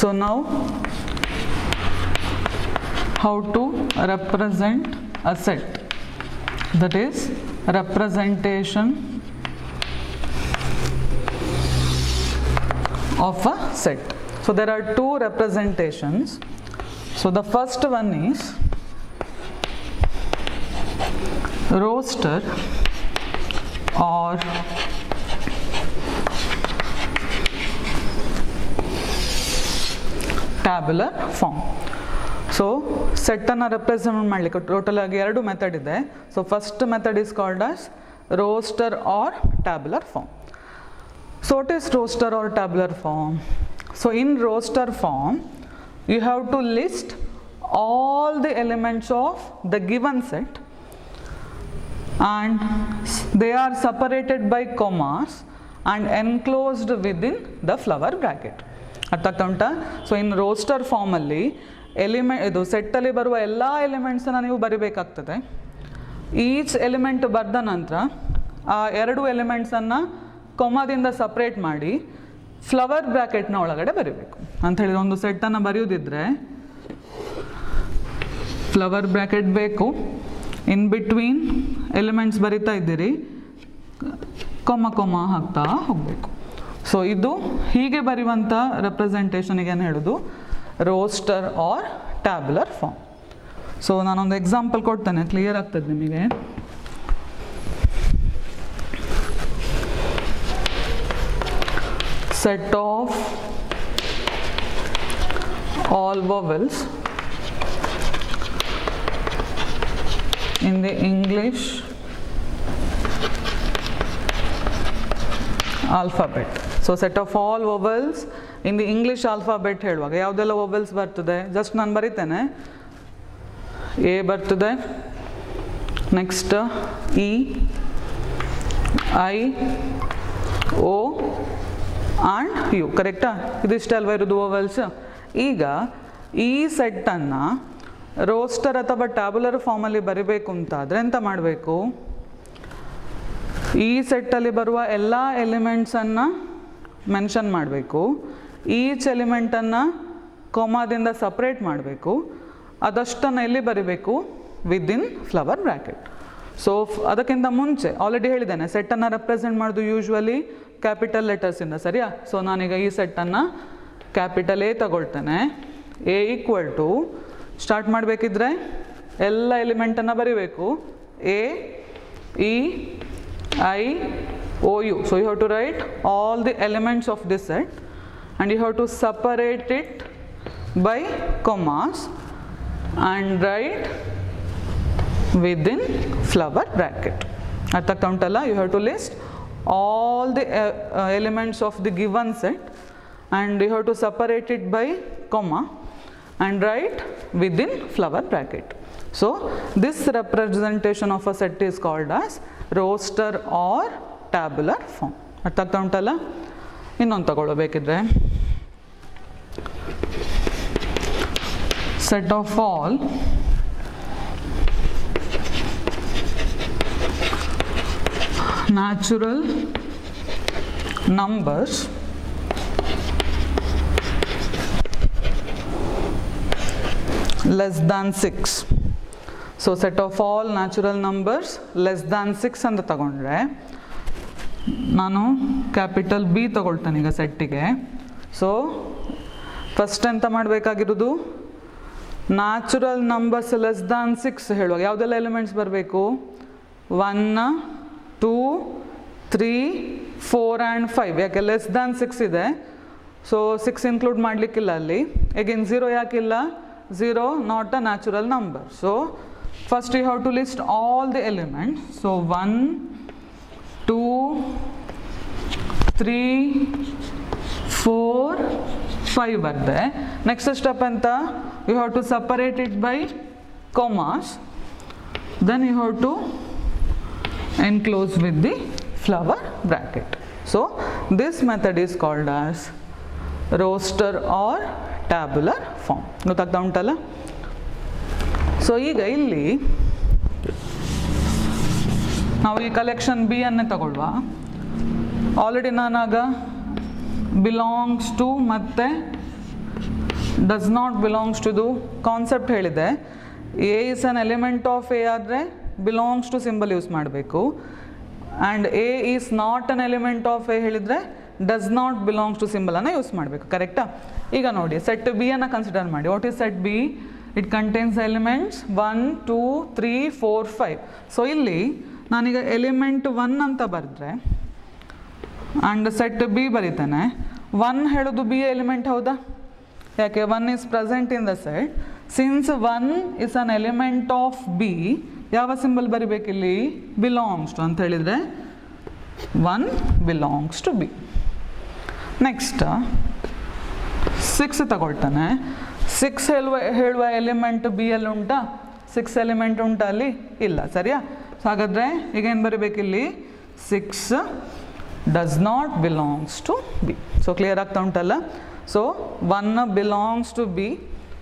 So now how to represent a set, that is representation of a set. So there are two representations. So the first one is roster or tabular form. So ಸೆಟ್ಟನ್ನು represent ಮಾಡಲಿಕ್ಕೆ total ಆಗಿ ಎರಡು method ಇದೆ. So first method is called as roster or tabular form. So what is roster or tabular form? So in roster form you have to list all the elements of the given set and they are separated by commas and enclosed within the flower bracket. ಅರ್ಥ ಆಗ್ತಾ ಉಂಟಾ? So in roster ಫಾರ್ಮಲ್ಲಿ ಇದು ಸೆಟ್ಟಲ್ಲಿ ಬರುವ ಎಲ್ಲ ಎಲಿಮೆಂಟ್ಸನ್ನು ನೀವು ಬರಿಬೇಕಾಗ್ತದೆ. Each element ಬರೆದ ನಂತರ ಆ ಎರಡು ಎಲಿಮೆಂಟ್ಸನ್ನು ಕೊಮಾದಿಂದ ಸಪ್ರೇಟ್ ಮಾಡಿ ಫ್ಲವರ್ ಬ್ರ್ಯಾಕೆಟ್ನ ಒಳಗಡೆ ಬರೀಬೇಕು. ಅಂಥೇಳಿದ್ರೆ ಒಂದು ಸೆಟ್ಟನ್ನು ಬರೆಯೋದಿದ್ರೆ ಫ್ಲವರ್ ಬ್ರ್ಯಾಕೆಟ್ ಬೇಕು, ಇನ್ ಬಿಟ್ವೀನ್ ಎಲಿಮೆಂಟ್ಸ್ ಬರಿತಾ ಇದ್ದೀರಿ, ಕೊಮ್ಮ ಹಾಕ್ತಾ ಹೋಗಬೇಕು. ಸೊ ಇದು ಹೀಗೆ ಬರೆಯುವಂಥ ರೆಪ್ರೆಸೆಂಟೇಷನಿಗೆ ಏನು ಹೇಳೋದು? Roster or tabular form. So ನಾನೊಂದು ಎಕ್ಸಾಂಪಲ್ ಕೊಡ್ತೇನೆ, ಕ್ಲಿಯರ್ ಆಗ್ತದೆ ನಿಮಗೆ. Set of all vowels in the English alphabet. So set of all vowels in the English alphabet ಹೇಳುವಾಗ ಯಾವುದೆಲ್ಲ vowels ಬರ್ತದೆ ಜಸ್ಟ್ ನಾನು ಬರಿತೇನೆ. ಎ ಬರ್ತದೆ, next E, I, O and U. ಕರೆಕ್ಟಾ? ಇದಿಷ್ಟ ಅಲ್ವಾ ಇರೋದು ವೋವೆಲ್ಸ್. ಈಗ ಈ ಸೆಟ್ಟನ್ನು ರೋಸ್ಟರ್ ಅಥವಾ ಟ್ಯಾಬ್ಯುಲರ್ ಫಾರ್ಮಲ್ಲಿ ಬರಿಬೇಕು ಅಂತಾದರೆ ಎಂತ ಮಾಡಬೇಕು? ಈ ಸೆಟ್ಟಲ್ಲಿ ಬರುವ ಎಲ್ಲ ಎಲಿಮೆಂಟ್ಸನ್ನು ಮೆನ್ಷನ್ ಮಾಡಬೇಕು, ಈಚ್ ಎಲಿಮೆಂಟನ್ನು ಕೊಮಾದಿಂದ ಸಪ್ರೇಟ್ ಮಾಡಬೇಕು, ಅದಷ್ಟನ್ನು ಎಲ್ಲಿ ಬರಿಬೇಕು? Within flower bracket. ಸೊ ಅದಕ್ಕಿಂತ ಮುಂಚೆ ಆಲ್ರೆಡಿ ಹೇಳಿದ್ದೇನೆ, ಸೆಟ್ಟನ್ನು ರೆಪ್ರೆಸೆಂಟ್ ಮಾಡೋದು ಯೂಶ್ವಲಿ ಕ್ಯಾಪಿಟಲ್ ಲೆಟರ್ಸಿಂದ, ಸರಿಯಾ? ಸೊ ನಾನೀಗ ಈ ಸೆಟ್ಟನ್ನು ಕ್ಯಾಪಿಟಲ್ ಎ ತಗೊಳ್ತೇನೆ. ಎ ಈಕ್ವಲ್ ಟು ಸ್ಟಾರ್ಟ್ ಮಾಡಬೇಕಿದ್ರೆ ಎಲ್ಲ ಎಲಿಮೆಂಟನ್ನು ಬರೀಬೇಕು. A, E, I, O, U. So you have to write all the elements of this set and you have to separate it by commas and write within flower bracket. ಅರ್ಥ ಆಗ್ತಾ ಉಂಟಲ್ಲ? You have to list all the elements of the given set and you have to separate it by comma and write within flower bracket. So this representation of a set is called as roster or tabular form. ಅರ್ಥ ಆಗ್ತಾ ಉಂಟಲ್ಲ? ಇನ್ನೊಂದು ತಗೊಳ್ಬೇಕಿದ್ರೆ set of all natural numbers less than 6. So set of all natural numbers less than 6 ಅಂತ ತಗೊಂಡ್ರೆ ನಾನು capital B ತಗೊಳ್ತೇನೆ ಈಗ ಸೆಟ್ಟಿಗೆ. So first ಎಂತ ಮಾಡಬೇಕಾಗಿರೋದು? ನ್ಯಾಚುರಲ್ ನಂಬರ್ಸ್ ಲೆಸ್ ದ್ಯಾನ್ 6 ಹೇಳುವಾಗ ಯಾವುದೆಲ್ಲ ಎಲಿಮೆಂಟ್ಸ್ ಬರಬೇಕು? 1, 2, 3, 4 ಆ್ಯಂಡ್ 5. ಯಾಕೆ ಲೆಸ್ ದ್ಯಾನ್ 6 ಇದೆ, ಸೊ 6 ಇನ್ಕ್ಲೂಡ್ ಮಾಡಲಿಕ್ಕಿಲ್ಲ ಅಲ್ಲಿ. ಎಗೇನ್ 0 ಯಾಕಿಲ್ಲ? 0 not a natural number. So first you have to list all the elements. So 1, 2, 3, 4, 5 ಬರ್ದೆ. ನೆಕ್ಸ್ಟ್ ಸ್ಟೆಪ್ ಅಂತ? You have to separate it by commas, then you have to enclose with the flower bracket. So this method is called as roster or tabular form. ಗೊತ್ತಾಗ್ತಾ ಉಂಟಲ್ಲ? So ಈಗ ಇಲ್ಲಿ ನಾವು ಈ collection B ಅನ್ನೇ ತಗೊಳ್ಳುವ. Already ನಾನಾಗ ಬಿಲಾಂಗ್ಸ್ ಟು ಮತ್ತು ಡಸ್ ನಾಟ್ ಬಿಲಾಂಗ್ಸ್ ಟು ಇದು ಕಾನ್ಸೆಪ್ಟ್ ಹೇಳಿದೆ. A is an element of A ಆದರೆ ಬಿಲಾಂಗ್ಸ್ ಟು ಸಿಂಬಲ್ ಯೂಸ್ ಮಾಡಬೇಕು. And A is not an element of A ಹೇಳಿದರೆ ಡಸ್ ನಾಟ್ ಬಿಲಾಂಗ್ಸ್ ಟು ಸಿಂಬಲನ್ನು ಯೂಸ್ ಮಾಡಬೇಕು. ಕರೆಕ್ಟಾ? ಈಗ ನೋಡಿ ಸೆಟ್ ಬಿ ಅನ್ನು ಕನ್ಸಿಡರ್ ಮಾಡಿ. What is set B? It contains elements 1 2 3 4 5. So ಇಲ್ಲಿ ನಾನೀಗ ಎಲಿಮೆಂಟ್ 1 ಅಂತ ಬರೆದ್ರೆ ಆ್ಯಂಡ್ ಸೆಟ್ ಬಿ ಬರೀತಾನೆ. 1 ಹೇಳೋದು ಬಿ ಎಲಿಮೆಂಟ್ ಹೌದಾ? ಯಾಕೆ? 1 is present in the set. Since 1 is an element of B, ಯಾವ ಸಿಂಬಲ್ ಬರಿಬೇಕಿಲ್ಲಿ? ಬಿಲಾಂಗ್ಸ್ ಟು ಅಂತ ಹೇಳಿದರೆ 1 ಬಿಲಾಂಗ್ಸ್ ಟು ಬಿ. ನೆಕ್ಸ್ಟ್ 6 ತಗೊಳ್ತಾನೆ. 6 ಹೇಳುವ ಎಲಿಮೆಂಟ್ ಬಿ ಅಲ್ಲಿ ಉಂಟಾ? 6 ಎಲಿಮೆಂಟ್ ಉಂಟಾ ಅಲ್ಲಿ? ಇಲ್ಲ. ಸರಿಯಾ? ಸೊ ಹಾಗಾದರೆ ಈಗ ಏನು ಬರಿಬೇಕಿಲ್ಲಿ? 6 does not belongs to B. So clear ಆಗ್ತಾ ಉಂಟಲ್ಲ? So 1 belongs to B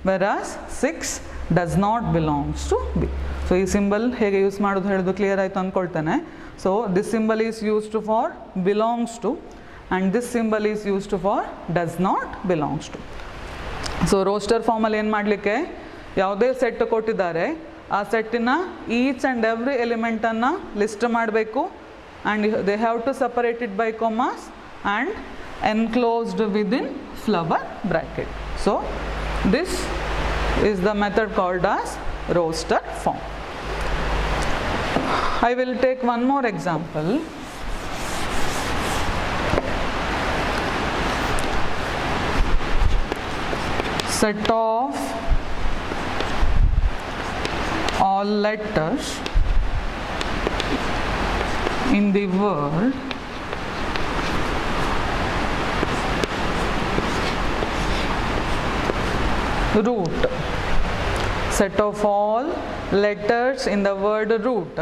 versus 6 does not belongs to B. So ಈ ಸಿಂಬಲ್ ಹೇಗೆ ಯೂಸ್ ಮಾಡೋದು ಹೇಳೋದು ಕ್ಲಿಯರ್ ಆಯಿತು ಅಂದ್ಕೊಳ್ತಾನೆ. So this symbol is used for belongs to and this symbol is used for does not belongs to. So roster ಫಾರ್ಮಲ್ಲಿ ಏನು ಮಾಡಲಿಕ್ಕೆ, ಯಾವುದೇ ಸೆಟ್ ಕೊಟ್ಟಿದ್ದಾರೆ ಆ ಸೆಟ್ಟಿನ ಈಚ್ ಆ್ಯಂಡ್ ಎವ್ರಿ ಎಲಿಮೆಂಟನ್ನು ಲಿಸ್ಟ್ ಮಾಡಬೇಕು and they have to separate it by commas and enclosed within flower bracket. So this is the method called as roster form. I will take one more example. Set of all letters in the word root. Set of all letters in the word root.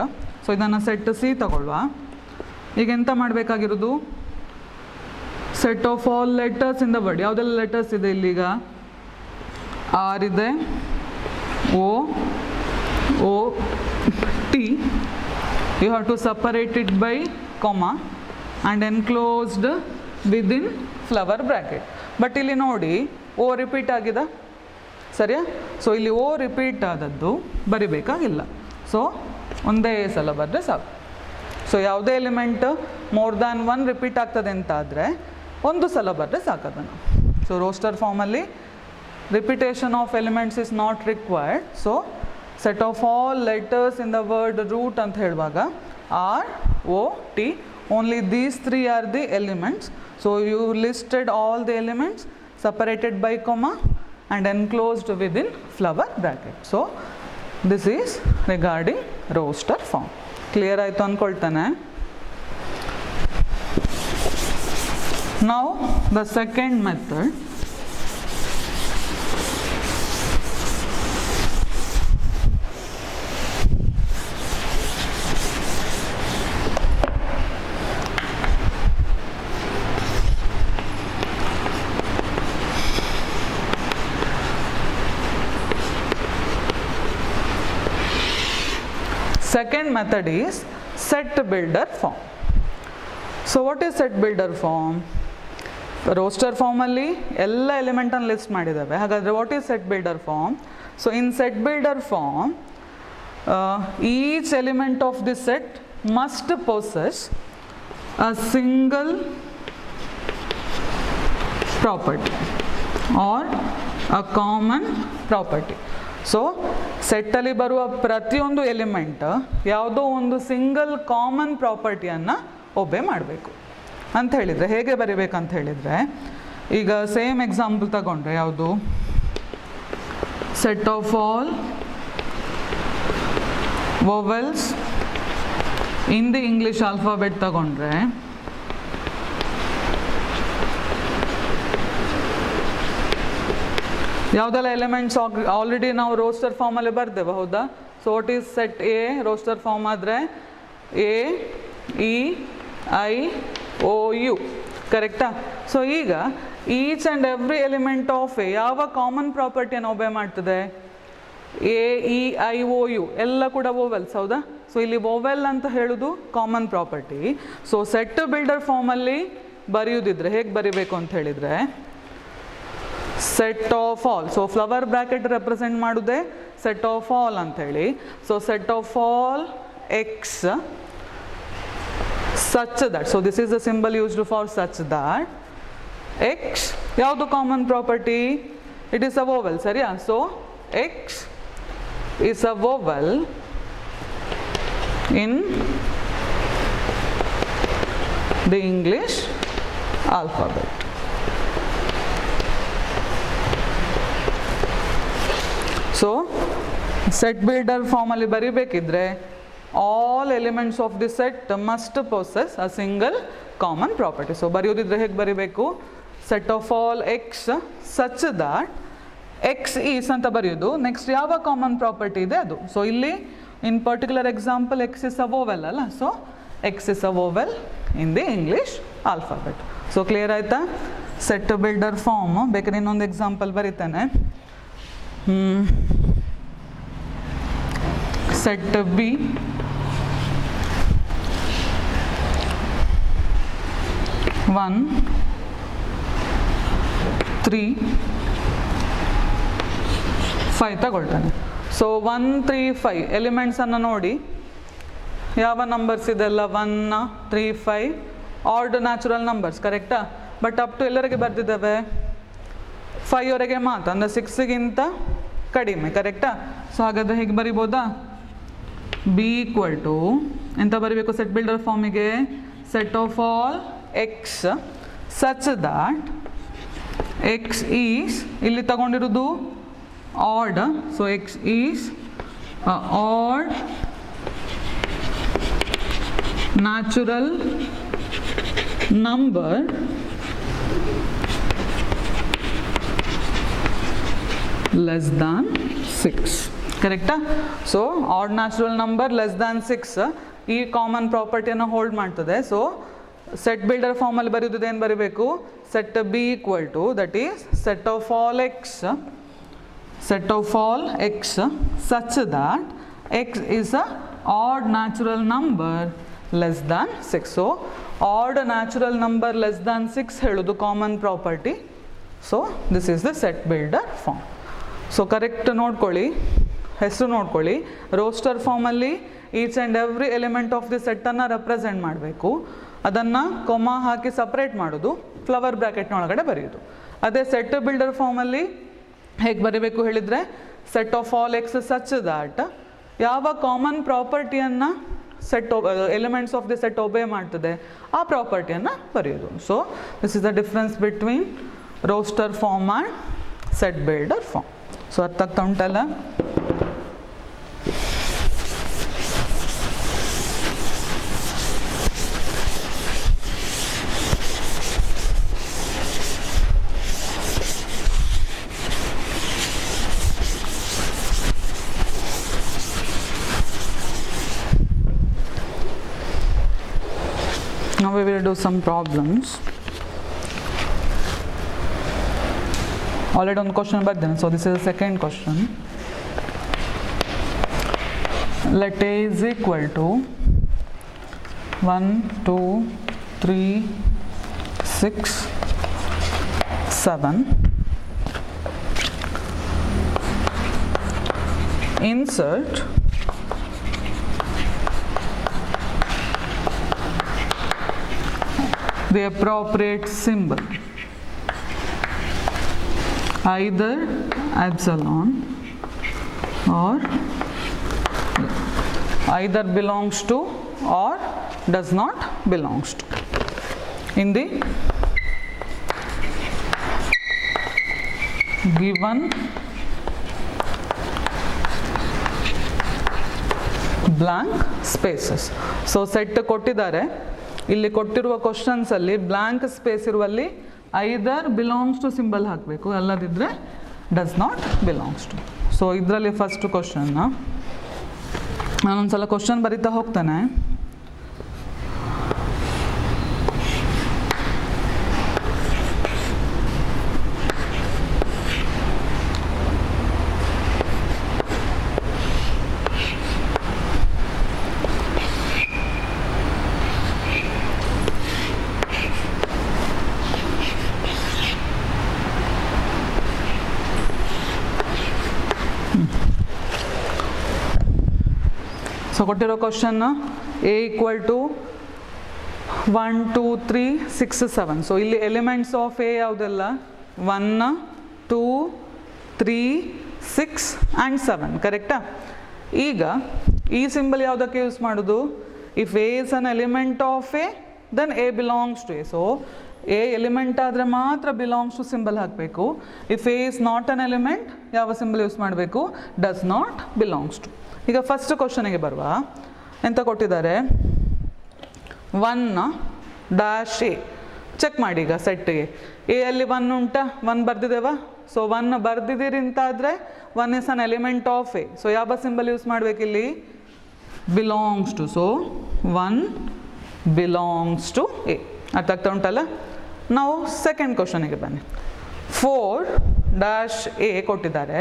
So ಇದನ್ನು set C ತಗೊಳ್ಳುವ. ಈಗ ಎಂತ ಮಾಡಬೇಕಾಗಿರೋದು? Set of all letters in the word. ಯಾವುದೆಲ್ಲ letters ಇದೆ ಇಲ್ಲೀಗ? R ಇದೆ, O O T. You have to separate it by comma and enclosed within flower bracket. But ಇಲ್ಲಿ ನೋಡಿ ಓ ರಿಪೀಟ್ ಆಗಿದೆ. ಸರಿಯಾ? ಸೊ ಇಲ್ಲಿ ಓ ರಿಪೀಟ್ ಆದದ್ದು ಬರಿಬೇಕಾಗಿಲ್ಲ. ಸೊ ಒಂದೇ ಸಲ ಬರೆದ್ರೆ ಸಾಕು. ಸೊ ಯಾವುದೇ ಎಲಿಮೆಂಟ್ ಮೋರ್ ದ್ಯಾನ್ 1 ರಿಪೀಟ್ ಆಗ್ತದೆ ಅಂತ ಆದರೆ ಒಂದು ಸಲ ಬರೆದ್ರೆ ಸಾಕದನ್ನು. ಸೊ ರೋಸ್ಟರ್ ಫಾರ್ಮಲ್ಲಿ repetition of elements is not required. So set of all letters in the word root ಅಂತ ಹೇಳುವಾಗ R O T, only these 3 are the elements. So you listed all the elements separated by comma and enclosed within flower bracket. So this is regarding roster form. Clear ಆಯಿತು ಅಂದ್ಕೊಳ್ತಾನೆ. Now the second method, second method is set builder form. So what is set builder form? Roster form alli ella element an list madidave. Hagadre what is set builder form? So in set builder form each element of this set must possess a single property or a common property. So ಸೆಟ್ಟಲ್ಲಿ ಬರುವ ಪ್ರತಿಯೊಂದು element ಯಾವುದೋ ಒಂದು single common ಪ್ರಾಪರ್ಟಿಯನ್ನು ಒಬೆ ಮಾಡಬೇಕು ಅಂತ ಹೇಳಿದರೆ ಹೇಗೆ ಬರಿಬೇಕಂತ ಹೇಳಿದರೆ, ಈಗ ಸೇಮ್ ಎಕ್ಸಾಂಪಲ್ ತಗೊಂಡ್ರೆ ಯಾವುದು, set of all vowels in the English alphabet ತಗೊಂಡ್ರೆ ಯಾವುದೆಲ್ಲ ಎಲಿಮೆಂಟ್ಸ್ ಆಲ್ರೆಡಿ ನಾವು ರೋಸ್ಟರ್ ಫಾರ್ಮಲ್ಲಿ ಬರ್ದೇವೆ, ಹೌದಾ? So what is set A roster form ಆದರೆ A E I O U, ಕರೆಕ್ಟಾ? ಸೊ ಈಗ each and every element of A ಯಾವ ಕಾಮನ್ ಪ್ರಾಪರ್ಟಿಯನ್ನು ಒಬೆ ಮಾಡ್ತದೆ? A E I O U ಎಲ್ಲ ಕೂಡ ವೋವೆಲ್ಸ್, ಹೌದಾ? ಸೊ ಇಲ್ಲಿ ವೋವೆಲ್ ಅಂತ ಹೇಳೋದು common property. So set builder ಫಾರ್ಮಲ್ಲಿ ಬರೆಯುವುದಿದ್ರೆ ಹೇಗೆ ಬರಿಬೇಕು ಅಂತ ಹೇಳಿದರೆ, set of all. So flower bracket represent ಮಾಡೋದೇ ಸೆಟ್ ಆಫ್ ಆಲ್ ಅಂಥೇಳಿ. So set of all X such that, so this is the symbol used for such that x ಯಾವುದು common property? It is a vowel, ಸರಿಯಾ? So x is a vowel in the English alphabet. So set builder ಫಾರ್ಮಲ್ಲಿ ಬರಿಬೇಕಿದ್ರೆ all elements of the set must possess a single common property. So ಬರೆಯೋದಿದ್ರೆ ಹೇಗೆ ಬರಿಬೇಕು? set of all x such that x is ಅಂತ ಬರೆಯೋದು. Next ಯಾವ common property ಇದೆ ಅದು. ಸೊ ಇಲ್ಲಿ in particular example x is a vowel ಅಲ್ಲ, so x is a vowel in the English alphabet. So clear ಆಯ್ತಾ? Set builder form. ಬೇಕಾದ್ರೆ ಇನ್ನೊಂದು ಎಕ್ಸಾಂಪಲ್ ಬರೀತಾನೆ. ಸೆಟ್ ಬಿ ಒನ್ 3 5 ತಗೊಳ್ತಾನೆ. ಸೊ 1 3 5 ಎಲಿಮೆಂಟ್ಸನ್ನು ನೋಡಿ ಯಾವ ನಂಬರ್ಸ್ ಇದೆಲ್ಲ 1 3 5 ಆರ್ಡ್ ನ್ಯಾಚುರಲ್ ನಂಬರ್ಸ್, ಕರೆಕ್ಟಾ? ಬಟ್ ಅಪ್ ಟು ಎಲ್ಲರಿಗೆ ಬರ್ತಿದ್ದಾವೆ 5 ವರೆಗೆ ಮಾತ್ರ, ಅಂದರೆ 6ಗಿಂತ ಕಡಿಮೆ, ಕರೆಕ್ಟಾ? ಸೊ ಹಾಗಾದರೆ ಹೇಗೆ ಬರಿಬೋದಾ? ಬಿ ಈಕ್ವಲ್ ಟು ಎಂತ ಬರಿಬೇಕು ಸೆಟ್ ಬಿಲ್ಡರ್ ಫಾರ್ಮಿಗೆ? Set of all x such that x is, ಇಲ್ಲಿ ತಗೊಂಡಿರೋದು odd, so x is odd natural number less than 6, ಕರೆಕ್ಟಾ? So odd natural number less than 6 ಈ ಕಾಮನ್ ಪ್ರಾಪರ್ಟಿಯನ್ನು ಹೋಲ್ಡ್ ಮಾಡ್ತದೆ. ಸೊ ಸೆಟ್ ಬಿಲ್ಡರ್ ಫಾರ್ಮಲ್ಲಿ ಬರೆಯೋದು ಏನು ಬರೀಬೇಕು? Set B equal to that is set of all x such that x is a odd natural number less than 6. So odd natural number less than 6 ಹೇಳೋದು common property. So this is the set builder form. So correct ನೋಡ್ಕೊಳ್ಳಿ, ಹೆಸರು ನೋಡ್ಕೊಳ್ಳಿ. Roster ಫಾರ್ಮಲ್ಲಿ each and every element of the ಸೆಟ್ಟನ್ನು represent ಮಾಡಬೇಕು. ಅದನ್ನು comma ಹಾಕಿ separate ಮಾಡೋದು, ಫ್ಲವರ್ ಬ್ರ್ಯಾಕೆಟ್ನೊಳಗಡೆ ಬರೆಯೋದು. ಅದೇ ಸೆಟ್ ಬಿಲ್ಡರ್ ಫಾರ್ಮಲ್ಲಿ ಹೇಗೆ ಬರೀಬೇಕು ಹೇಳಿದರೆ, set of all x such that ಯಾವ ಕಾಮನ್ ಪ್ರಾಪರ್ಟಿಯನ್ನು set elements of the set obey ಮಾಡ್ತದೆ ಆ ಪ್ರಾಪರ್ಟಿಯನ್ನು ಬರೆಯೋದು. So this is the difference between roster form and set builder form. So ಅರ್ಥ ಆಗ್ತಾ ಉಂಟಲ್ಲ? Now we will do some problems. Already one question ಬರ್ದೇನೆ. So this is the second question. Let A is equal to 1 2 3 6 7. Insert the appropriate symbol, either epsilon or either belongs to or does not belongs to, in the given blank spaces. So set ಕೊಟ್ಟಿದ್ದಾರೆ, ಇಲ್ಲಿ ಕೊಟ್ಟಿರುವ ಕ್ವಶನ್ಸಲ್ಲಿ blank space ಇರುವಲ್ಲಿ ಐದರ್ belongs to symbol ಹಾಕಬೇಕು, ಅಲ್ಲದಿದ್ದರೆ does not belongs to. So ಇದರಲ್ಲಿ first ಕ್ವಶನ್ನ ನಾನೊಂದ್ಸಲ question ಬರಿತಾ ಹೋಗ್ತಾನೆ. ಸೊ ಕೊಟ್ಟಿರೋ question A equal to 1 2 3 6 7. So ಇಲ್ಲಿ ಎಲಿಮೆಂಟ್ಸ್ ಆಫ್ ಎ ಯಾವುದೆಲ್ಲ 1 2 3 6 ಆ್ಯಂಡ್ 7, ಕರೆಕ್ಟಾ? ಈಗ ಈ ಸಿಂಬಲ್ ಯಾವುದಕ್ಕೆ ಯೂಸ್ ಮಾಡೋದು? If A is an element of A then A belongs to A. So A element ಆದರೆ ಮಾತ್ರ ಬಿಲಾಂಗ್ಸ್ ಟು ಸಿಂಬಲ್ ಹಾಕಬೇಕು. If A is not an element ಯಾವ ಸಿಂಬಲ್ ಯೂಸ್ ಮಾಡಬೇಕು? Does not belongs to. ಈಗ first ಕ್ವಶನಿಗೆ ಬರುವ. ಎಂತ ಕೊಟ್ಟಿದ್ದಾರೆ? 1 ಡ್ಯಾಶ್ ಎ. ಚೆಕ್ ಮಾಡಿ ಈಗ ಸೆಟ್ಗೆ ಎ ಅಲ್ಲಿ 1 ಉಂಟಾ? 1 ಬರ್ದಿದ್ದೇವಾ? ಸೊ 1 ಬರ್ದಿದ್ದೀರಿ ಅಂತಾದರೆ 1 is an element of A. So ಯಾವ ಸಿಂಬಲ್ ಯೂಸ್ ಮಾಡಬೇಕಿಲ್ಲಿ? Belongs to. So 1 belongs to A. ಅರ್ಥ ಆಗ್ತಾ ಉಂಟಲ್ಲ? ನಾವು ಸೆಕೆಂಡ್ ಕ್ವಶನಿಗೆ ಬನ್ನಿ. 4 ಡ್ಯಾಶ್ ಎ ಕೊಟ್ಟಿದ್ದಾರೆ.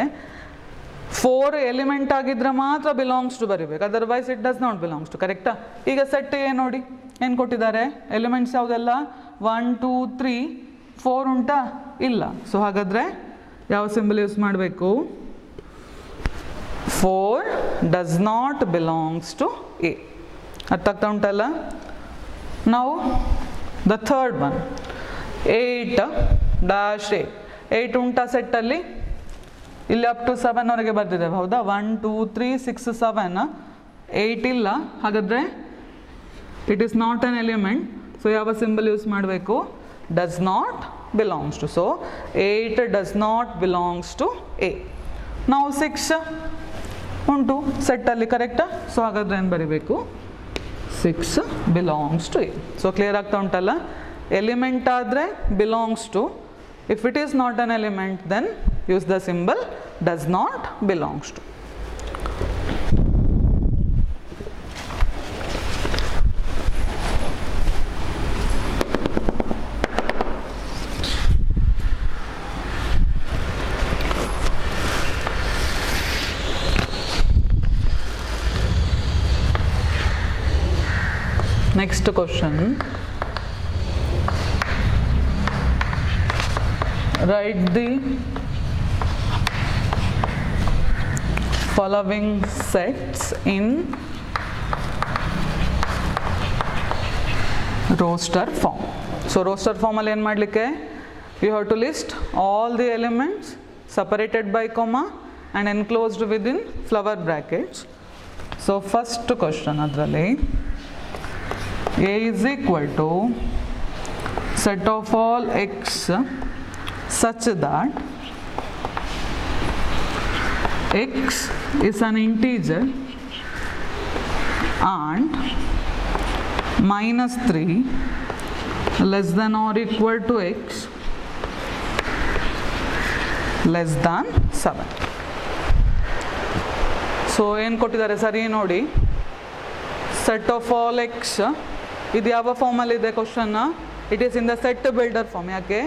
4 ಎಲಿಮೆಂಟ್ ಆಗಿದ್ರೆ ಮಾತ್ರ ಬಿಲಾಂಗ್ಸ್ ಟು ಬರೀಬೇಕು, otherwise it does not belongs to, ಕರೆಕ್ಟಾ? ಈಗ ಸೆಟ್ ಎ ನೋಡಿ ಏನು ಕೊಟ್ಟಿದ್ದಾರೆ? ಎಲಿಮೆಂಟ್ಸ್ ಯಾವುದೆಲ್ಲ? 1 2 3 4 ಉಂಟಾ? ಇಲ್ಲ. ಸೊ ಹಾಗಾದರೆ ಯಾವ ಸಿಂಬಲ್ ಯೂಸ್ ಮಾಡಬೇಕು? 4 does not belongs to A. ಅರ್ಥ ಆಗ್ತಾ ಉಂಟಲ್ಲ? ನಾವು the third one 8 dash A. 8 ಉಂಟಾ ಸೆಟ್ಟಲ್ಲಿ? ಇಲ್ಲಿ ಅಪ್ ಟು 7ವರೆಗೆ ಬರ್ತಿದ್ದೇವೆ, ಹೌದಾ? 1 2 3 6 7. 8 ಇಲ್ಲ, ಹಾಗಾದರೆ it is not an element. So ಯಾವ ಸಿಂಬಲ್ ಯೂಸ್ ಮಾಡಬೇಕು? Does not belongs to. So 8 does not belongs to A. ನಾವು 6 ಉಂಟು ಸೆಟ್ಟಲ್ಲಿ, ಕರೆಕ್ಟಾ? ಸೊ ಹಾಗಾದರೆ ಏನು ಬರೀಬೇಕು? 6 belongs to A. So clear ಆಗ್ತಾ ಉಂಟಲ್ಲ? ಎಲಿಮೆಂಟ್ ಆದರೆ belongs to. If it is not an element then use the symbol does not belongs to. Next question. Write the following sets in roster form. So roster form ಅಲ್ಲಿ ಏನು ಮಾಡಲಿಕ್ಕೆ? You have to list all the elements separated by comma and enclosed within flower brackets. So first question ಅದರಲ್ಲಿ A is equal to set of all x such that x is an integer and -3 less than or equal to x less than 7. So ಏನು ಕೊಟ್ಟಿದ್ದಾರೆ ಸರಿ ನೋಡಿ. Set of all x ಇದು ಯಾವ ಫಾರ್ಮಲ್ಲಿದೆ question? It is in the set builder form. ಯಾಕೆ?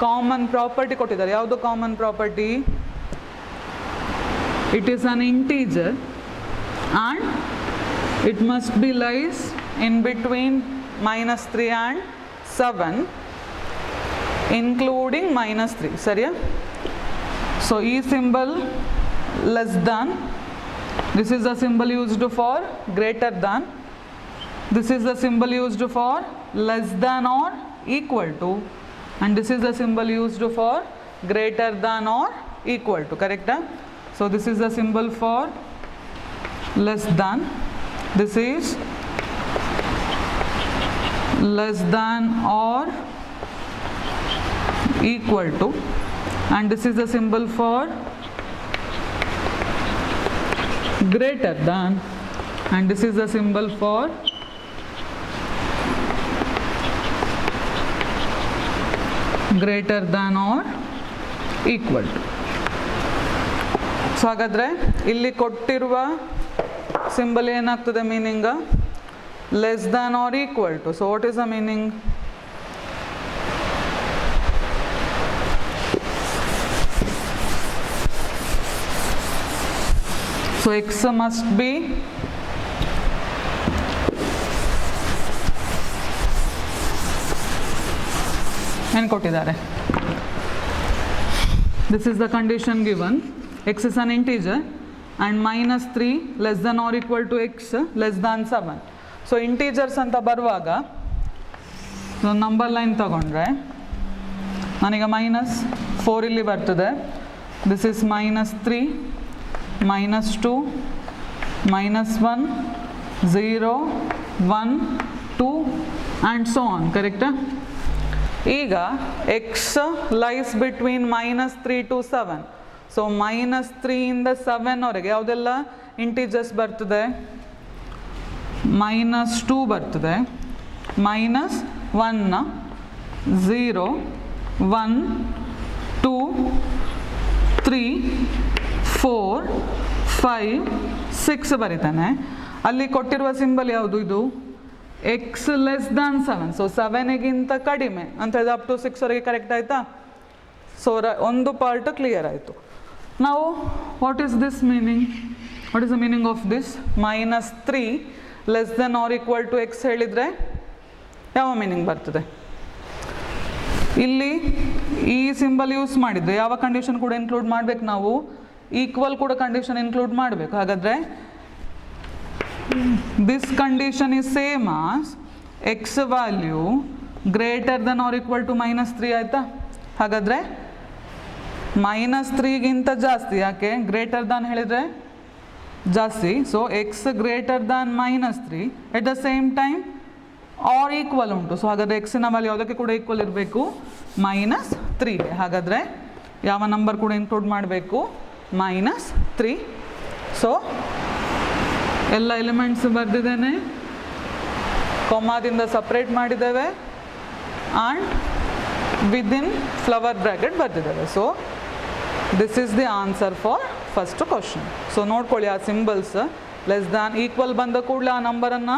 Common property ಕೊಟ್ಟಿದ್ದಾರೆ. ಯಾವುದು common property? It is an integer and it must be lies in between -3 and 7 including -3. ಸರಿಯಾ? ಸೊ ಈ symbol less than, this is the symbol used for greater than, this is the symbol used for less than or equal to, and this is the symbol used for greater than or equal to, correct? So this is the symbol for less than, this is less than or equal to, and this is the symbol for greater than, and this is the symbol for greater than or equal to. So ಹಾಗಾದರೆ ಇಲ್ಲಿ ಕೊಟ್ಟಿರುವ symbol ಏನಾಗ್ತದೆ meaning? Less than or equal to. So what is the meaning? So x must be ಏನು ಕೊಟ್ಟಿದ್ದಾರೆ? This is the condition given. X is an integer and -3 less than or equal to x less than 7. So integers ಅಂತ ಬರುವಾಗ number line ತಗೊಂಡ್ರೆ ನನಗೆ -4 ಇಲ್ಲಿ ಬರ್ತದೆ. This is -3 -2 -1 0 1 2 and so on. ಕರೆಕ್ಟಾ? ಈಗ x lies between -3 to 7. So -3 ಇಂದ 7ವರೆಗೆ ಯಾವುದೆಲ್ಲ ಇಂಟೀಜರ್ಸ್ ಬರ್ತದೆ? -2 ಬರ್ತದೆ, -1 0 1 2 3 4 5 6 ಬರೀತಾನೆ. ಅಲ್ಲಿ ಕೊಟ್ಟಿರುವ ಸಿಂಬಲ್ ಯಾವುದು? ಇದು x ಲೆಸ್ ದಾನ್ 7. ಸೊ 7ಗಿಂತ ಕಡಿಮೆ ಅಂತ ಹೇಳಿದ್ರೆ ಅಪ್ ಟು 6ವರೆಗೆ. ಕರೆಕ್ಟ್ ಆಯಿತಾ? ಸೊ ಒಂದು ಪಾರ್ಟ್ ಕ್ಲಿಯರ್ ಆಯಿತು. ನಾವು what is this meaning? What is the meaning of this? -3 less than or equal to x ಹೇಳಿದರೆ ಯಾವ ಮೀನಿಂಗ್ ಬರ್ತದೆ? ಇಲ್ಲಿ ಈ ಸಿಂಬಲ್ ಯೂಸ್ ಮಾಡಿದರೆ ಯಾವ ಕಂಡೀಷನ್ ಕೂಡ ಇನ್ಕ್ಲೂಡ್ ಮಾಡಬೇಕು ನಾವು? ಈಕ್ವಲ್ ಕೂಡ ಕಂಡೀಷನ್ ಇನ್ಕ್ಲೂಡ್ ಮಾಡಬೇಕು. ಹಾಗಾದರೆ this condition is same as x value greater than or equal to -3 ಆಯಿತಾ? ಹಾಗಾದರೆ -3ಗಿಂತ ಜಾಸ್ತಿ. ಯಾಕೆ? ಗ್ರೇಟರ್ ದಾನ್ ಹೇಳಿದರೆ ಜಾಸ್ತಿ. So x greater than -3 at the same time or equal ಉಂಟು. ಸೊ ಹಾಗಾದರೆ ಎಕ್ಸಿನ ವ್ಯಾಲ್ಯೂ ಯಾವುದಕ್ಕೆ ಕೂಡ ಈಕ್ವಲ್ ಇರಬೇಕು? -3ಗೆ. ಹಾಗಾದರೆ ಯಾವ ನಂಬರ್ ಕೂಡ ಇನ್ಕ್ಲೂಡ್ ಮಾಡಬೇಕು? -3. ಸೊ ಎಲ್ಲ ಎಲಿಮೆಂಟ್ಸ್ ಬರೆದಿದ್ದೇನೆ, ಕೊಮಾದಿಂದ ಸಪ್ರೇಟ್ ಮಾಡಿದ್ದೇವೆ ಆ್ಯಂಡ್ ವಿದಿನ್ ಫ್ಲವರ್ ಬ್ರ್ಯಾಕೆಟ್ ಬರೆದಿದ್ದೇವೆ. So this is the answer for first question. So ನೋಡ್ಕೊಳ್ಳಿ, ಆ ಸಿಂಬಲ್ಸ್ ಲೆಸ್ ದ್ಯಾನ್ ಈಕ್ವಲ್ ಬಂದ ಕೂಡಲೇ ಆ ನಂಬರನ್ನು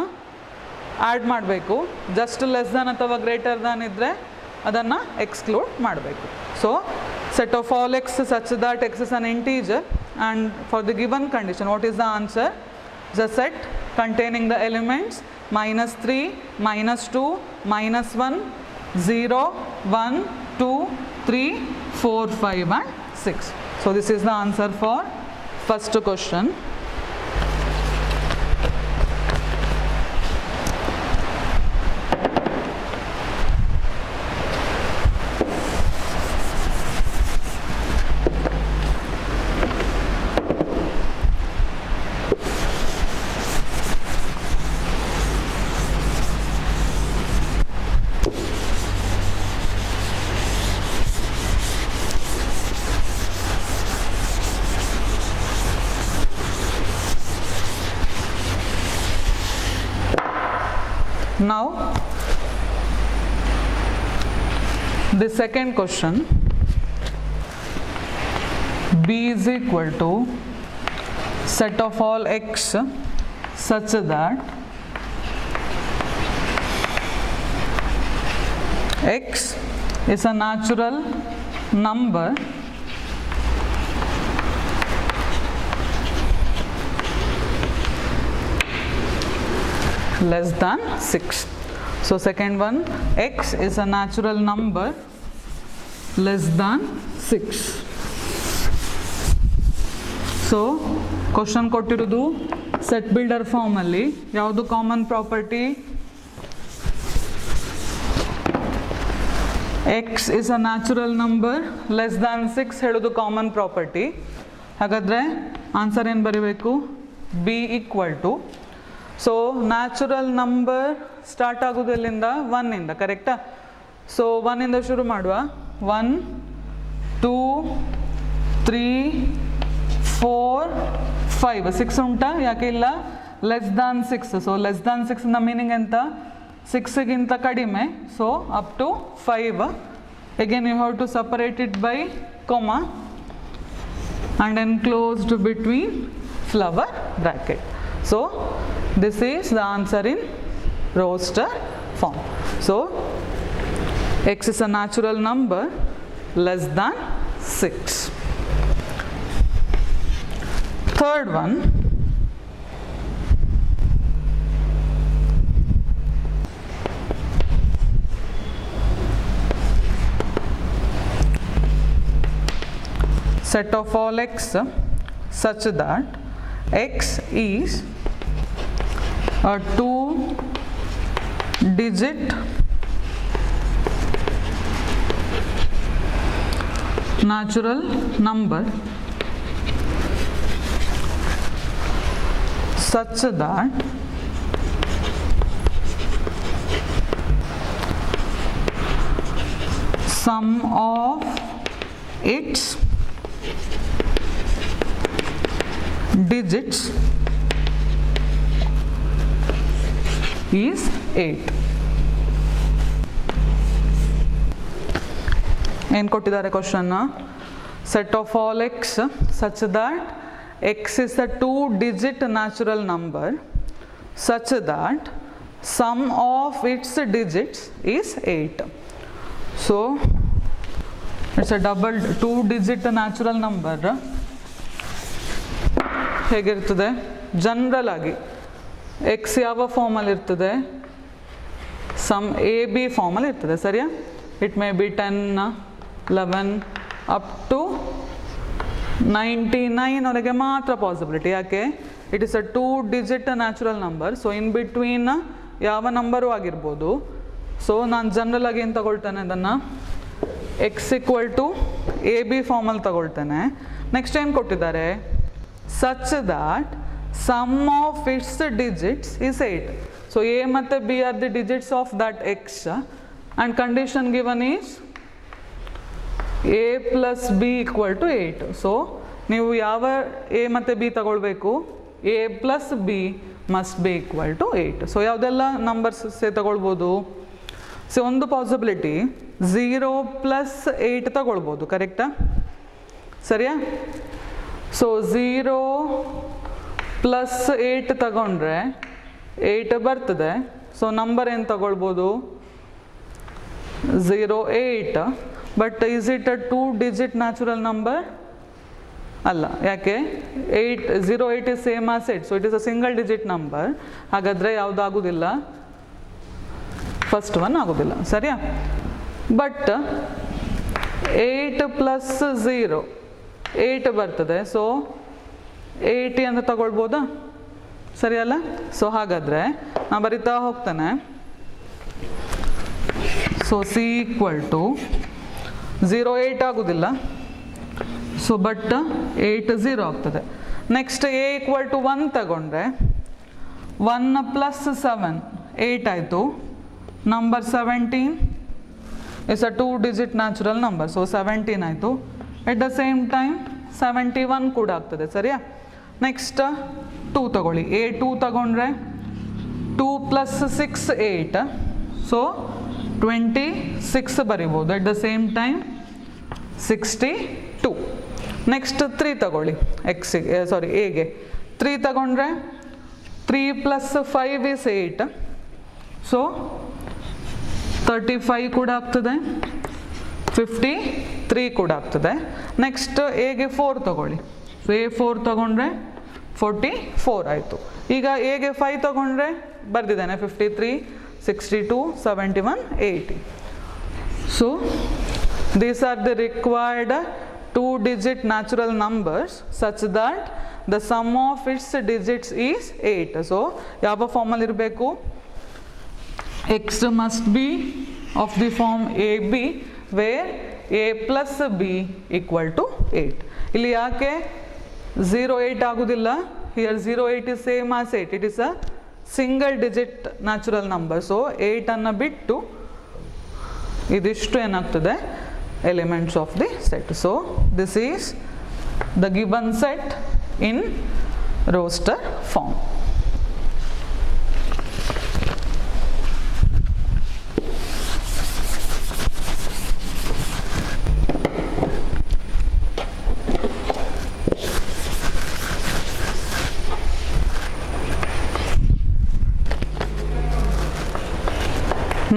ಆ್ಯಡ್ ಮಾಡಬೇಕು. ಜಸ್ಟ್ ಲೆಸ್ ದ್ಯಾನ್ ಅಥವಾ ಗ್ರೇಟರ್ ದ್ಯಾನ್ ಇದ್ದರೆ ಅದನ್ನು ಎಕ್ಸ್ಕ್ಲೂಡ್ ಮಾಡಬೇಕು. So set of all x such that X is an integer and for the given condition what is the answer? The set containing the elements -3, -2, -1, 0, 1, 2, 3, 4, 5 and 6. So this is the answer for first question. Now the second question, b is equal to set of all x such that x is a natural number less than 6. So second one, x is a natural number less than 6. So question ಕೊಟ್ಟಿರೋದು set builder ಫಾರ್ಮಲ್ಲಿ ಯಾವುದು common property? X is a natural number less than 6 ಹೇಳೋದು common property. ಹಾಗಾದರೆ answer ಏನು ಬರೀಬೇಕು? B equal to, so natural number start ಆಗೋದು ಎಲ್ಲಿಂದ? 1ಇಂದ. ಕರೆಕ್ಟಾ? ಸೊ 1ಇಂದ ಶುರು ಮಾಡುವ. 1 2 3 4 5 6 ಉಂಟಾ? ಯಾಕೆ ಇಲ್ಲ? Less than 6. So less than 6 ನ ಮೀನಿಂಗ್ ಎಂತ? 6ಗಿಂತ ಕಡಿಮೆ. So up to 5. Again you have to separate it by comma and enclosed between flower bracket. So this is the answer in roster form. So x is a natural number less than 6. Third one, set of all x such that x is a 2-digit natural number such that sum of its digits is 8. ಏನು ಕೊಟ್ಟಿದ್ದಾರೆ question? set of all x such that x is a 2-digit natural number such that sum of its digits is 8. So it's a double 2-digit natural number. ಹೇಗಿರ್ತದೆ? General ಆಗಿ x ಯಾವ ಫಾರ್ಮಲ್ಲಿ ಇರ್ತದೆ? Some A B ಫಾರ್ಮಲ್ಲಿ ಇರ್ತದೆ, ಸರಿಯಾ? It may be 10, 11 up to 99 ವರೆಗೆ ಮಾತ್ರ ಪಾಸಿಬಿಲಿಟಿ. ಯಾಕೆ? It is a 2-digit natural number. So in between ಯಾವ ನಂಬರು ಆಗಿರ್ಬೋದು. ಸೊ ನಾನು ಜನರಲ್ ಆಗಿ ಏನು ತಗೊಳ್ತೇನೆ ಅದನ್ನು? X equal to A B ಫಾರ್ಮಲ್ಲಿ ತಗೊಳ್ತೇನೆ. ನೆಕ್ಸ್ಟ್ ಏನು ಕೊಟ್ಟಿದ್ದಾರೆ? such that sum of its digits is 8. So a ಮತ್ತು b are the digits of that x and condition given is a plus b equal to 8. So ನೀವು ಯಾವ a ಮತ್ತು b ತಗೊಳ್ಬೇಕು? a plus b must be equal to 8. So ಯಾವುದೆಲ್ಲ numbers ತಗೊಳ್ಬೋದು? So ಒಂದು possibility 0 plus 8 ತಗೊಳ್ಬೋದು, ಕರೆಕ್ಟಾ? ಸರಿಯಾ? ಸೊ 0 ಪ್ಲಸ್ 8 ತಗೊಂಡ್ರೆ 8 ಬರ್ತದೆ. ಸೊ ನಂಬರ್ ಏನು ತಗೊಳ್ಬೋದು? 08. But is it a 2-digit natural number? ಅಲ್ಲ. ಯಾಕೆ? 08 is same as 8. So it is a single digit number. ಹಾಗಾದರೆ ಯಾವುದಾಗೋದಿಲ್ಲ? ಫಸ್ಟ್ ಒನ್ ಆಗೋದಿಲ್ಲ, ಸರಿಯಾ? ಬಟ್ 8 ಪ್ಲಸ್ 0 8 ಬರ್ತದೆ. ಸೊ 80 ಅಂತ ತಗೊಳ್ಬೋದಾ? ಸರಿಯಲ್ಲ? ಸೊ ಹಾಗಾದರೆ ನಾನು ಬರಿತಾ ಹೋಗ್ತೇನೆ. ಸೊ ಸಿ ಈಕ್ವಲ್ ಟು 08 ಆಗೋದಿಲ್ಲ. ಸೊ ಬಟ್ 8 0 ಆಗ್ತದೆ. ನೆಕ್ಸ್ಟ್ ಎ ಈಕ್ವಲ್ ಟು 1 ತಗೊಂಡ್ರೆ 1 ಪ್ಲಸ್ 7 8 ಆಯಿತು. Number 17 is a 2-digit natural number. So 17 ಆಯಿತು. ಎಟ್ ದ ಸೇಮ್ ಟೈಮ್ 71 ಕೂಡ ಆಗ್ತದೆ, ಸರಿಯಾ? ನೆಕ್ಸ್ಟ್ 2 ತಗೊಳ್ಳಿ. ಎ 2 ತಗೊಂಡ್ರೆ 2 ಪ್ಲಸ್ 6 8. ಸೊ 26 ಬರಿಬೋದು. ಎಟ್ ದ ಸೇಮ್ ಟೈಮ್ 62. ನೆಕ್ಸ್ಟ್ 3 ತಗೊಳ್ಳಿ. ಎಕ್ಸಿಗೆ ಎಗೆ 3 ತಗೊಂಡ್ರೆ 3 ಪ್ಲಸ್ 5 ಇಸ್ 8. ಸೊ 35 ಕೂಡ ಆಗ್ತದೆ, 53 ಕೂಡ ಆಗ್ತದೆ. ನೆಕ್ಸ್ಟ್ ಎಗೆ 4 ತಗೊಳ್ಳಿ. ಸೊ ಎ 4 ತಗೊಂಡ್ರೆ 44 ಆಯಿತು. ಈಗ ಎಗೆ 5 ತಗೊಂಡ್ರೆ ಬರೆದಿದ್ದೇನೆ 53, 62, 71, 80. So these are the required 2-digit natural numbers such that the sum of its digits is 8. So ಯಾವ ಫಾರ್ಮಲ್ಲಿ ಇರಬೇಕು? x must be of the form AB where a plus b equal to 8. ಇಲ್ಲಿ ಯಾಕೆ 08 ಆಗೋದಿಲ್ಲ? Here 08 is same as 8. It is a single digit natural number. So 8 ಅನ್ನು ಬಿಟ್ಟು ಇದಿಷ್ಟು ಏನಾಗ್ತದೆ? Elements of the set. So this is the given set in roster form.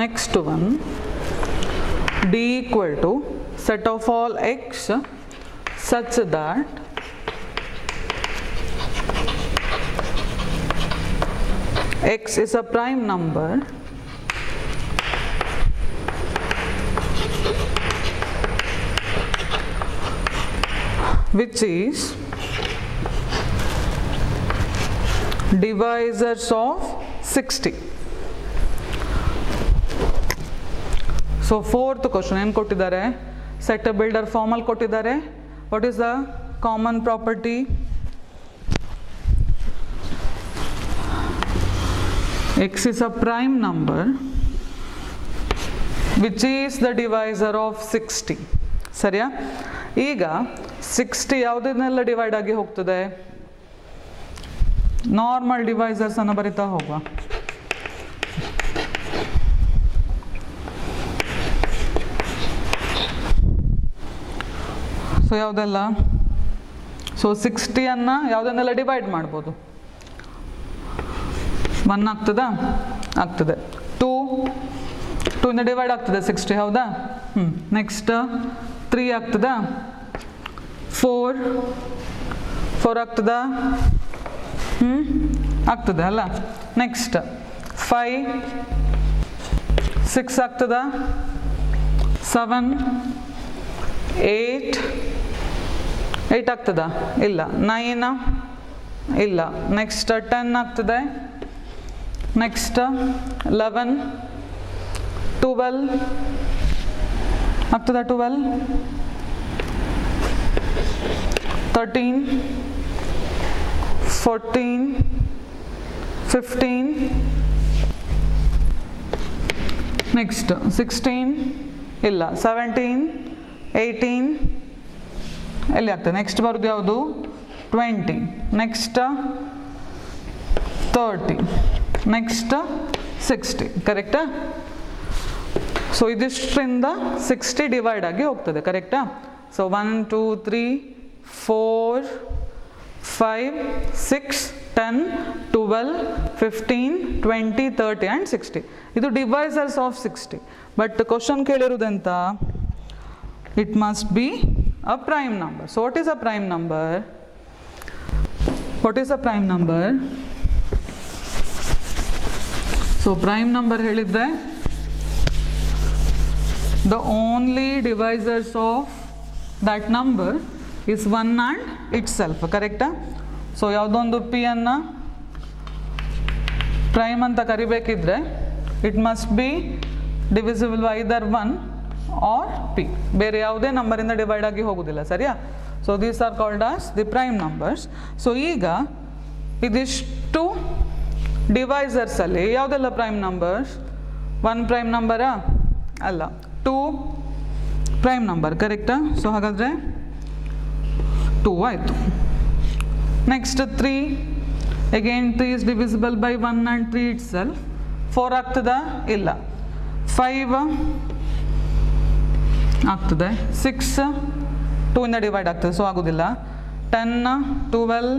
Next one, D equal to set of all x such that x is a prime number which is divisors of 60. So fourth question ಏನು ಕೊಟ್ಟಿದ್ದಾರೆ, set ಅ builder ಫಾರ್ಮಲ್ಲಿ ಕೊಟ್ಟಿದ್ದಾರೆ. What is the common property? x is a prime number which is the divisor of 60. ಸರಿಯಾ? ಈಗ 60 ಯಾವುದನ್ನೆಲ್ಲ divide ಆಗಿ ಹೋಗ್ತದೆ? Normal divisors ಅನ್ನು ಬರಿತಾ ಹೋಗುವ. ಸೊ ಯಾವುದೆಲ್ಲ? ಸೊ 60 ಯಾವುದನ್ನೆಲ್ಲ ಡಿವೈಡ್ ಮಾಡ್ಬೋದು? 1 ಆಗ್ತದಾ? ಆಗ್ತದೆ. 2 ಇಂದ ಡಿವೈಡ್ ಆಗ್ತದೆ 60, ಹೌದಾ? ನೆಕ್ಸ್ಟ್ 3 ಆಗ್ತದಾ? 4 ಆಗ್ತದಾ? ಆಗ್ತದೆ ಅಲ್ಲ. ನೆಕ್ಸ್ಟ್ 5, 6 ಆಗ್ತದಾ? 7, 8 ಆಗ್ತದಾ? ಇಲ್ಲ. 9 ಇಲ್ಲ. ನೆಕ್ಸ್ಟ್ 10 ಆಗ್ತದೆ. ನೆಕ್ಸ್ಟ್ 11, 12 ಆಗ್ತದಾ? 12, 13, 14, 15, ನೆಕ್ಸ್ಟ್ 16 ಇಲ್ಲ. 17, 18 ಎಲ್ಲಿ ಆಗ್ತದೆ? ನೆಕ್ಸ್ಟ್ ಬರೋದು ಯಾವುದು? 20, ನೆಕ್ಸ್ಟ್ 30, ನೆಕ್ಸ್ಟ್ 60. ಕರೆಕ್ಟಾ? ಸೊ ಇದಿಷ್ಟರಿಂದ 60 ಡಿವೈಡ್ ಆಗಿ ಹೋಗ್ತದೆ. ಕರೆಕ್ಟಾ? So 1, 2, 3, 4, 5, 6, 10, 12, 15, 20, 30 and 60. ಇದು ಡಿವೈಸರ್ಸ್ ಆಫ್ 60. ಬಟ್ ಕ್ವಶನ್ ಕೇಳಿರೋದೆಂತ? It must be a prime number. So what is a prime number? What is a prime number? So prime number ಹೇಳಿದ್ರೆ the only divisors of that number is 1 and itself. ಕರೆಕ್ಟಾ? So ಯಾವುದೊಂದು P ಅನ್ನು prime ಅಂತ ಕರಿಬೇಕಿದ್ರೆ it must be divisible by either 1 or P. ಬೇರೆ ಯಾವುದೇ ನಂಬರಿಂದ divide ಆಗಿ ಹೋಗೋದಿಲ್ಲ. ಸರಿಯಾ? So these are called as the prime numbers. So ಈಗ ಇದಿಷ್ಟು ಡಿವೈಸರ್ಸಲ್ಲಿ ಯಾವುದೆಲ್ಲ ಪ್ರೈಮ್ ನಂಬರ್ಸ್? 1 ಪ್ರೈಮ್ ನಂಬರಾ? ಅಲ್ಲ. 2 ಪ್ರೈಮ್ ನಂಬರ್. ಕರೆಕ್ಟಾ? ಸೊ ಹಾಗಾದರೆ 2 ಆಯಿತು. Next 3, again 3 is divisible by 1 and 3 it self. 4 ಆಗ್ತದಾ? ಇಲ್ಲ. 5 ಆಗ್ತದೆ. 6 2 ಇಂದ ಡಿವೈಡ್ ಆಗ್ತದೆ, ಸೊ ಆಗೋದಿಲ್ಲ. 10, 12,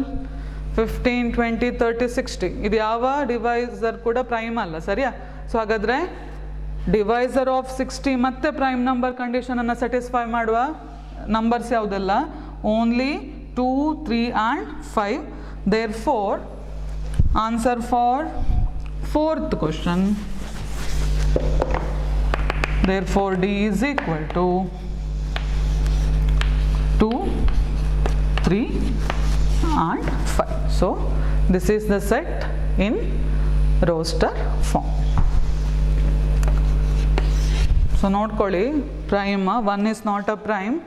15, 20, 30, 60 ಇದು ಯಾವ ಡಿವೈಸರ್ ಕೂಡ ಪ್ರೈಮ್ ಅಲ್ಲ. ಸರಿಯಾ? ಸೊ ಹಾಗಾದರೆ ಡಿವೈಸರ್ ಆಫ್ 60 ಮತ್ತೆ ಪ್ರೈಮ್ ನಂಬರ್ ಕಂಡೀಷನನ್ನು ಸ್ಯಾಟಿಸ್ಫೈ ಮಾಡುವ ನಂಬರ್ಸ್ ಯಾವುದೆಲ್ಲ? Only 2, 3 and 5. Therefore answer for fourth question, therefore D is equal to 2, 3 and 5. So this is the set in roster form. So ನೋಡ್ಕೊಳ್ಳಿ, prime 1 is not a prime.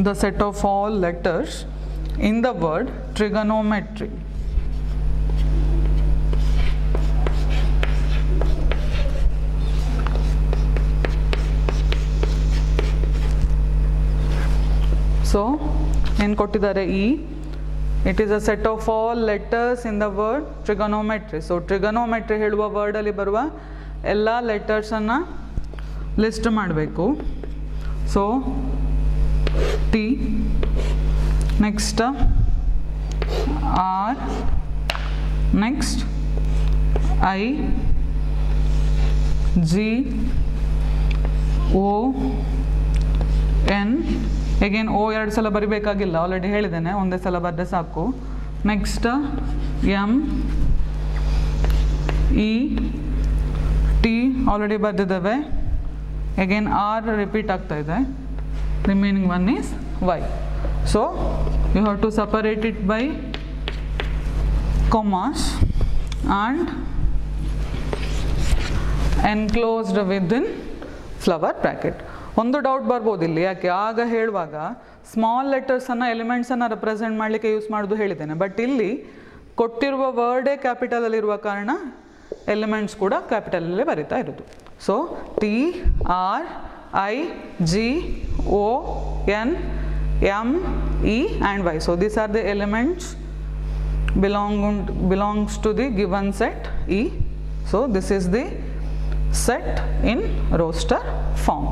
The set of all letters in the word trigonometry. So ಏನು ಕೊಟ್ಟಿದ್ದಾರೆ? E. It is a set of all letters in the word trigonometry. So trigonometry ಹೇಳುವ ವರ್ಡಲ್ಲಿ ಬರುವ ಎಲ್ಲ ಲೆಟರ್ಸನ್ನು list ಮಾಡಬೇಕು. So T, next R, next I, GON, again O 2 ಸಲ ಬರಿಬೇಕಾಗಿಲ್ಲ, already ಹೇಳಿದ್ದೇನೆ, ಒಂದೇ ಸಲ ಬರೆದ್ರೆ ಸಾಕು. ನೆಕ್ಸ್ಟ್ MET ಆಲ್ರೆಡಿ ಬರೆದಿದ್ದೇವೆ. ಅಗೇನ್ R ರಿಪೀಟ್ ಆಗ್ತಾ ಇದೆ. Remaining one is Y. So you have to separate it by commas and enclosed within flower bracket. ಒಂದು ಡೌಟ್ ಬರ್ಬೋದು ಇಲ್ಲಿ, ಯಾಕೆ ಆಗ ಹೇಳುವಾಗ ಸ್ಮಾಲ್ ಲೆಟರ್ಸನ್ನು ಎಲಿಮೆಂಟ್ಸನ್ನು ರೆಪ್ರೆಸೆಂಟ್ ಮಾಡಲಿಕ್ಕೆ ಯೂಸ್ ಮಾಡೋದು ಹೇಳಿದ್ದೇನೆ, ಬಟ್ ಇಲ್ಲಿ ಕೊಟ್ಟಿರುವ ವರ್ಡೇ ಕ್ಯಾಪಿಟಲಲ್ಲಿರುವ ಕಾರಣ ಎಲಿಮೆಂಟ್ಸ್ ಕೂಡ ಕ್ಯಾಪಿಟಲಲ್ಲೇ ಬರಿತಾ ಇರೋದು. So TRIGON ME and Y. So these are the elements belongs to the given set E. So this is the set in roster form.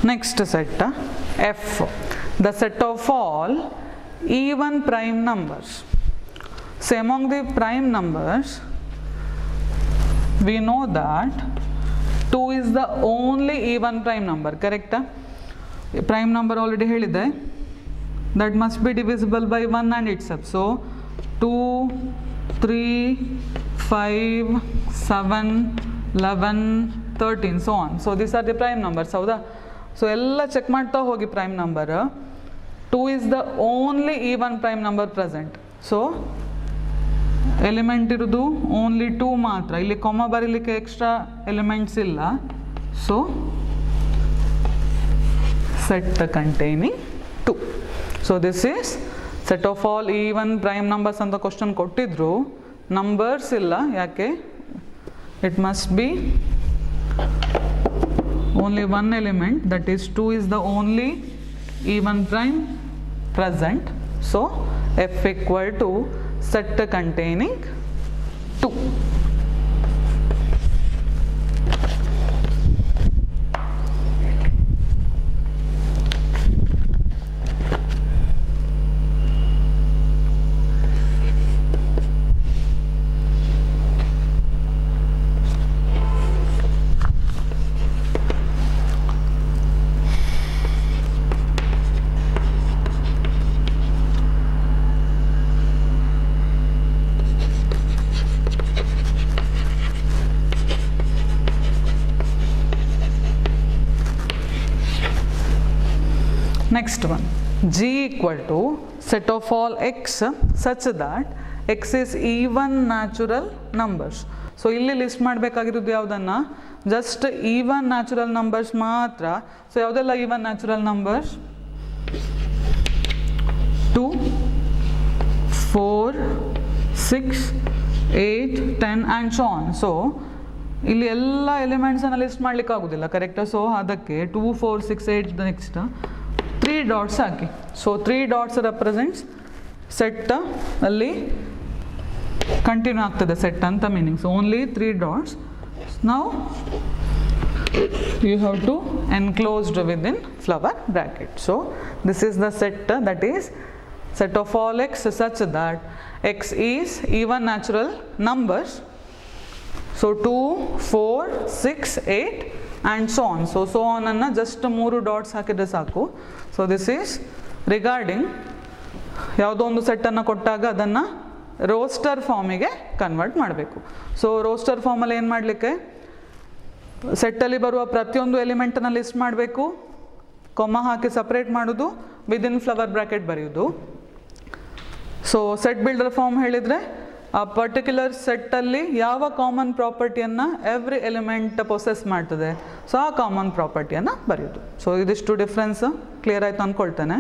Next set, F, the set of all even prime numbers. So among the prime numbers, we know that 2 is the only even prime number, correct? Prime number already helide, that must be divisible by 1 and itself. So 2, 3, 5, 7, 11, 13, so on. So these are the prime numbers. So ಎಲ್ಲ check ಮಾಡ್ತಾ ಹೋಗಿ prime number. 2 is the only even prime number present. So element ಇರೋದು only 2 ಮಾತ್ರ, ಇಲ್ಲಿ comma ಬರೀಲಿಕ್ಕೆ extra elements ಇಲ್ಲ. So set containing 2. So this is set of all even prime numbers ಅಂತ question ಕೊಟ್ಟಿದ್ರು, ನಂಬರ್ಸ್ ಇಲ್ಲ, ಯಾಕೆ it must B only one element, that is 2 is the only even prime present. So F equal to set containing 2. Next one, G equal to set of all x such that x is even natural numbers. So ಇಲ್ಲಿ list ಮಾಡಬೇಕಾಗಿರೋದು ಯಾವುದನ್ನ, just even natural numbers ಮಾತ್ರ. So ಯಾವುದೆಲ್ಲ even natural numbers? 2, 4, 6, 8, 10 and so on. So ಇಲ್ಲಿ ಎಲ್ಲ ಎಲಿಮೆಂಟ್ಸನ್ನು list ಮಾಡಲಿಕ್ಕೆ ಆಗೋದಿಲ್ಲ, ಕರೆಕ್ಟಾ? ಸೊ ಅದಕ್ಕೆ 2, 4, 6, 8 ನೆಕ್ಸ್ಟ್ 3 ಡಾಟ್ಸ್ ಹಾಕಿ. ಸೊ 3 ಡಾಟ್ಸ್ ರೆಪ್ರೆಸೆಂಟ್ಸ್ ಸೆಟ್, ಅಲ್ಲಿ ಕಂಟಿನ್ಯೂ ಆಗ್ತದೆ ಸೆಟ್ ಅಂತ meaning. So only 3 dots. Now you have to enclosed within flower bracket. So this is the set, that is set of all x such that x is even natural numbers. So 2, 4, 6, 8 and so on. So on anna just 3 dots ಹಾಕಿದ್ರೆ ಸಾಕು. So this is regarding ಯಾವುದೋ ಒಂದು ಸೆಟ್ಟನ್ನು ಕೊಟ್ಟಾಗ ಅದನ್ನು roster ಫಾರ್ಮಿಗೆ convert ಮಾಡಬೇಕು. So roster ಫಾರ್ಮಲ್ಲಿ ಏನು ಮಾಡಲಿಕ್ಕೆ, ಸೆಟ್ಟಲ್ಲಿ ಬರುವ ಪ್ರತಿಯೊಂದು ಎಲಿಮೆಂಟನ್ನು ಲಿಸ್ಟ್ ಮಾಡಬೇಕು, ಕೊಮ್ಮ ಹಾಕಿ ಸಪ್ರೇಟ್ ಮಾಡೋದು, ವಿದಿನ್ ಫ್ಲವರ್ ಬ್ರ್ಯಾಕೆಟ್ ಬರೆಯೋದು. ಸೊ ಸೆಟ್ ಬಿಲ್ಡರ್ ಫಾರ್ಮ್ ಹೇಳಿದರೆ ಆ ಪರ್ಟಿಕ್ಯುಲರ್ ಸೆಟ್ಟಲ್ಲಿ ಯಾವ ಕಾಮನ್ ಪ್ರಾಪರ್ಟಿಯನ್ನು ಎವ್ರಿ ಎಲಿಮೆಂಟ್ ಪೊಸೆಸ್ ಮಾಡ್ತದೆ, ಸೊ ಆ ಕಾಮನ್ ಪ್ರಾಪರ್ಟಿಯನ್ನು ಬರೆಯೋದು. ಸೊ ಇದಿಷ್ಟು ಡಿಫ್ರೆನ್ಸ್ ಕ್ಲಿಯರ್ ಆಯಿತು ಅಂದ್ಕೊಳ್ತೇನೆ.